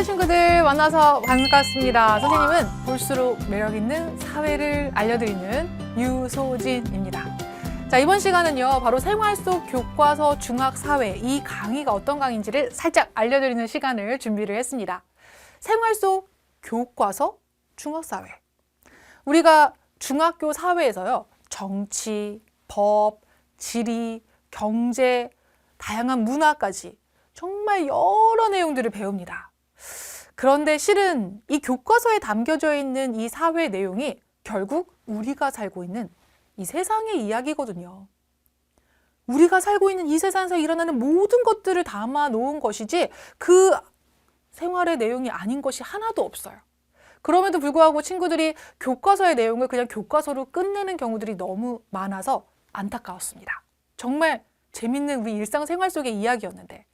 안녕하세요 친구들, 만나서 반갑습니다. 선생님은 볼수록 매력있는 사회를 알려드리는 유소진입니다. 자, 이번 시간은요 바로 생활 속 교과서 중학사회, 이 강의가 어떤 강의인지를 살짝 알려드리는 시간을 준비를 했습니다. 생활 속 교과서 중학사회, 우리가 중학교 사회에서요 정치, 법, 지리, 경제, 다양한 문화까지 정말 여러 내용들을 배웁니다. 그런데 실은 이 교과서에 담겨져 있는 이 사회 내용이 결국 우리가 살고 있는 이 세상의 이야기거든요. 우리가 살고 있는 이 세상에서 일어나는 모든 것들을 담아 놓은 것이지 그 생활의 내용이 아닌 것이 하나도 없어요. 그럼에도 불구하고 친구들이 교과서의 내용을 그냥 교과서로 끝내는 경우들이 너무 많아서 안타까웠습니다. 정말 재밌는 우리 일상생활 속의 이야기였는데,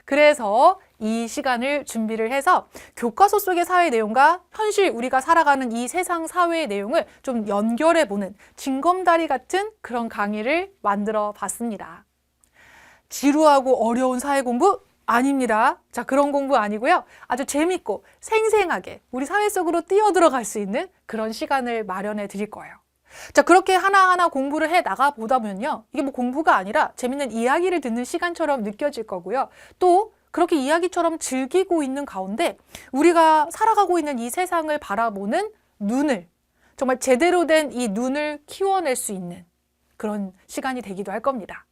그래서 이 시간을 준비를 해서 교과서 속의 사회 내용과 현실 우리가 살아가는 이 세상 사회의 내용을 좀 연결해보는 징검다리 같은 그런 강의를 만들어 봤습니다. 지루하고 어려운 사회 공부? 아닙니다. 자, 그런 공부 아니고요. 아주 재밌고 생생하게 우리 사회 속으로 뛰어들어갈 수 있는 그런 시간을 마련해 드릴 거예요. 자, 그렇게 하나하나 공부를 해 나가 보다 보면요, 이게 뭐 공부가 아니라 재밌는 이야기를 듣는 시간처럼 느껴질 거고요. 또 그렇게 이야기처럼 즐기고 있는 가운데 우리가 살아가고 있는 이 세상을 바라보는 눈을, 정말 제대로 된 이 눈을 키워낼 수 있는 그런 시간이 되기도 할 겁니다.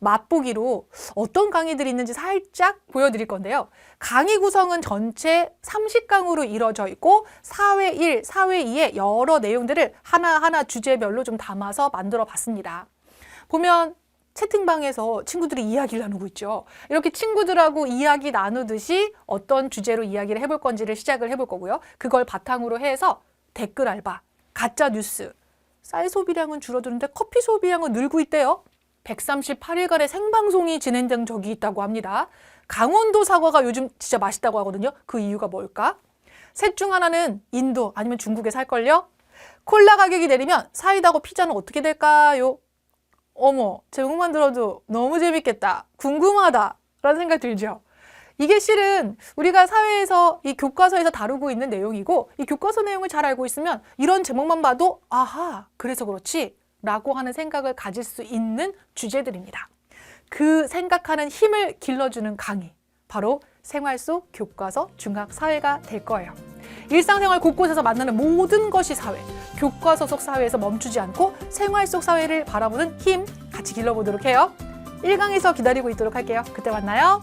맛보기로 어떤 강의들이 있는지 살짝 보여드릴 건데요. 강의 구성은 전체 30강으로 이루어져 있고 사회 1, 사회 2의 여러 내용들을 하나하나 주제별로 좀 담아서 만들어 봤습니다. 보면 채팅방에서 친구들이 이야기를 나누고 있죠. 이렇게 친구들하고 이야기 나누듯이 어떤 주제로 이야기를 해볼 건지를 시작을 해볼 거고요. 그걸 바탕으로 해서 댓글 알바, 가짜 뉴스, 쌀 소비량은 줄어드는데 커피 소비량은 늘고 있대요. 138일간의 생방송이 진행된 적이 있다고 합니다. 강원도 사과가 요즘 진짜 맛있다고 하거든요. 그 이유가 뭘까? 셋 중 하나는 인도 아니면 중국에 살걸요? 콜라 가격이 내리면 사이다고 피자는 어떻게 될까요? 어머, 제목만 들어도 너무 재밌겠다, 궁금하다 라는 생각 들죠? 이게 실은 우리가 사회에서 이 교과서에서 다루고 있는 내용이고, 이 교과서 내용을 잘 알고 있으면 이런 제목만 봐도 아하, 그래서 그렇지 라고 하는 생각을 가질 수 있는 주제들입니다. 그 생각하는 힘을 길러주는 강의, 바로 생활 속 교과서 중학사회가 될 거예요. 일상생활 곳곳에서 만나는 모든 것이 사회, 교과서 속 사회에서 멈추지 않고 생활 속 사회를 바라보는 힘 같이 길러보도록 해요. 1강에서 기다리고 있도록 할게요. 그때 만나요.